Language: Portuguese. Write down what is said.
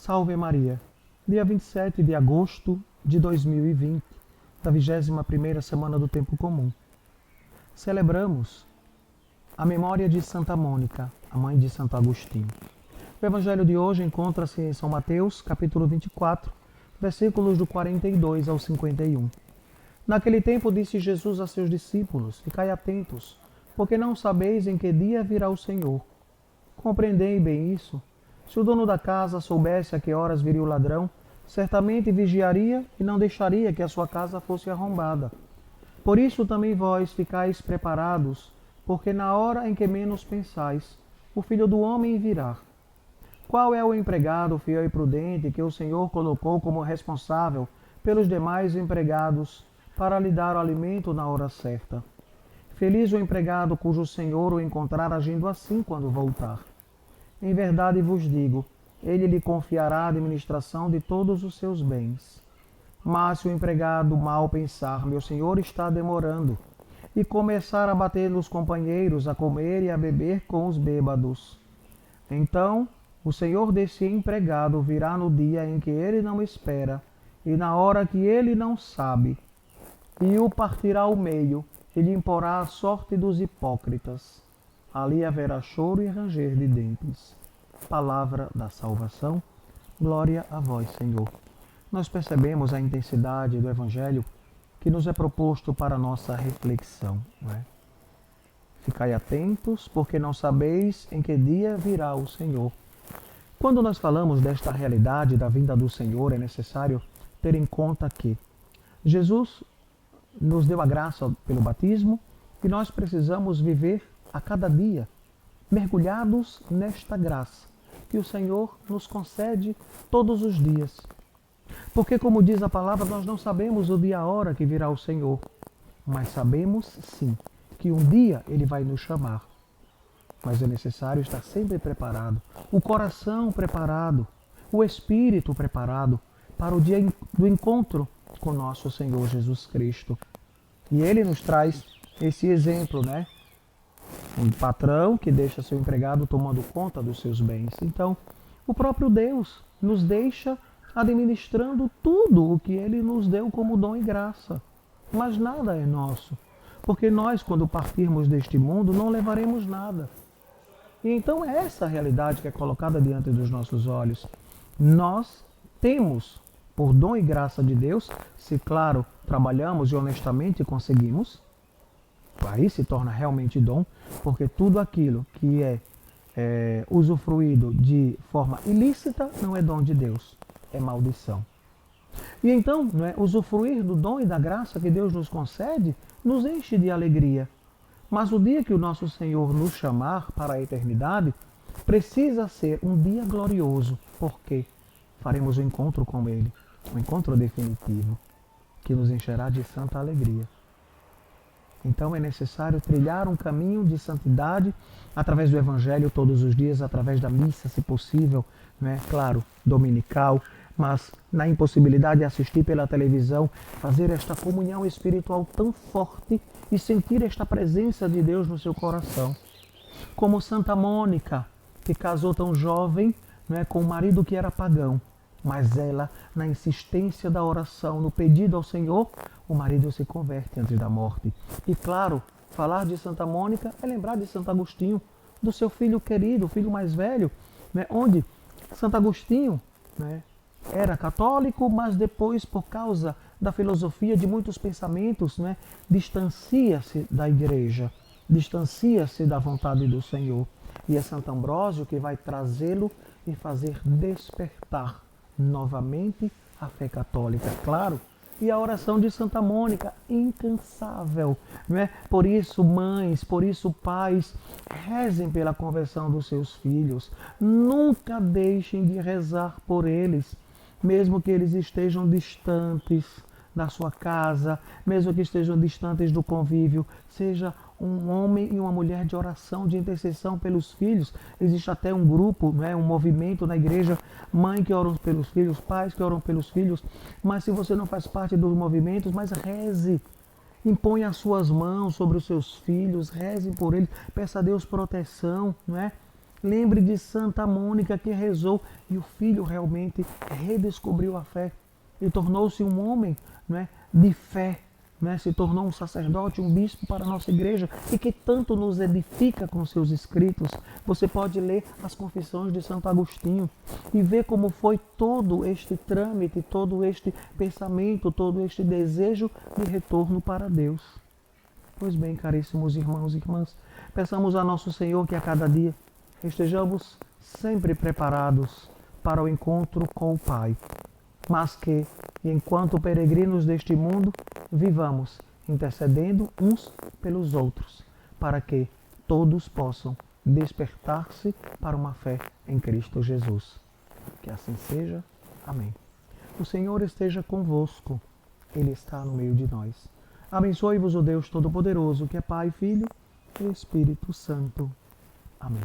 Salve Maria, dia 27 de agosto de 2020, da 21ª semana do Tempo Comum. Celebramos a memória de Santa Mônica, a mãe de Santo Agostinho. O evangelho de hoje encontra-se em São Mateus, capítulo 24, versículos do 42 ao 51. Naquele tempo disse Jesus a seus discípulos: Ficai atentos, porque não sabeis em que dia virá o Senhor. Compreendei bem isso. Se o dono da casa soubesse a que horas viria o ladrão, certamente vigiaria e não deixaria que a sua casa fosse arrombada. Por isso também vós ficais preparados, porque na hora em que menos pensais, o Filho do Homem virá. Qual é o empregado fiel e prudente que o Senhor colocou como responsável pelos demais empregados para lhe dar o alimento na hora certa? Feliz o empregado cujo Senhor o encontrar agindo assim quando voltar. Em verdade vos digo, ele lhe confiará a administração de todos os seus bens. Mas se o empregado mal pensar, meu senhor está demorando, e começar a bater nos companheiros, a comer e a beber com os bêbados, então o senhor desse empregado virá no dia em que ele não espera, e na hora que ele não sabe, e o partirá ao meio, e lhe imporá a sorte dos hipócritas. Ali haverá choro e ranger de dentes. Palavra da salvação. Glória a vós, Senhor. Nós percebemos a intensidade do Evangelho que nos é proposto para a nossa reflexão. Não é? Ficai atentos, porque não sabeis em que dia virá o Senhor. Quando nós falamos desta realidade da vinda do Senhor, é necessário ter em conta que Jesus nos deu a graça pelo batismo e nós precisamos viver a cada dia, mergulhados nesta graça que o Senhor nos concede todos os dias. Porque, como diz a palavra, nós não sabemos o dia e a hora que virá o Senhor, mas sabemos sim que um dia Ele vai nos chamar. Mas é necessário estar sempre preparado, o coração preparado, o espírito preparado para o dia do encontro com nosso Senhor Jesus Cristo. E Ele nos traz esse exemplo, né? Um patrão que deixa seu empregado tomando conta dos seus bens. Então, o próprio Deus nos deixa administrando tudo o que Ele nos deu como dom e graça. Mas nada é nosso, porque nós, quando partirmos deste mundo, não levaremos nada. E então é essa a realidade que é colocada diante dos nossos olhos. Nós temos, por dom e graça de Deus, se claro, trabalhamos e honestamente conseguimos, aí se torna realmente dom, porque tudo aquilo que é usufruído de forma ilícita não é dom de Deus, é maldição. E então, usufruir do dom e da graça que Deus nos concede nos enche de alegria. Mas o dia que o nosso Senhor nos chamar para a eternidade precisa ser um dia glorioso, porque faremos o encontro com Ele, um encontro definitivo, que nos encherá de santa alegria. Então é necessário trilhar um caminho de santidade através do Evangelho todos os dias, através da missa, se possível, claro, dominical, mas na impossibilidade de assistir pela televisão, fazer esta comunhão espiritual tão forte e sentir esta presença de Deus no seu coração. Como Santa Mônica, que casou tão jovem, com um marido que era pagão, mas ela, na insistência da oração, no pedido ao Senhor, o marido se converte antes da morte. E claro, falar de Santa Mônica é lembrar de Santo Agostinho, do seu filho querido, o filho mais velho, onde Santo Agostinho era católico, mas depois, por causa da filosofia de muitos pensamentos, distancia-se da igreja, distancia-se da vontade do Senhor. E é Santo Ambrósio que vai trazê-lo e fazer despertar novamente a fé católica, claro. E a oração de Santa Mônica, incansável. Por isso, mães, por isso, pais, rezem pela conversão dos seus filhos. Nunca deixem de rezar por eles, mesmo que eles estejam distantes da sua casa, mesmo que estejam distantes do convívio. Seja um homem e uma mulher de oração, de intercessão pelos filhos. Existe até um grupo, um movimento na igreja, mãe que oram pelos filhos, pais que oram pelos filhos. Mas se você não faz parte dos movimentos, mas reze. Imponha as suas mãos sobre os seus filhos, reze por eles, peça a Deus proteção, Lembre de Santa Mônica que rezou e o filho realmente redescobriu a fé e tornou-se um homem, não é, de fé, não é? Se tornou um sacerdote, um bispo para a nossa igreja e que tanto nos edifica com seus escritos. Você pode ler as Confissões de Santo Agostinho e ver como foi todo este trâmite, todo este pensamento, todo este desejo de retorno para Deus. Pois bem, caríssimos irmãos e irmãs, peçamos a nosso Senhor que a cada dia estejamos sempre preparados para o encontro com o Pai, mas que, enquanto peregrinos deste mundo, vivamos intercedendo uns pelos outros, para que todos possam despertar-se para uma fé em Cristo Jesus. Que assim seja. Amém. O Senhor esteja convosco. Ele está no meio de nós. Abençoe-vos o Deus Todo-Poderoso, que é Pai, Filho e Espírito Santo. Amém.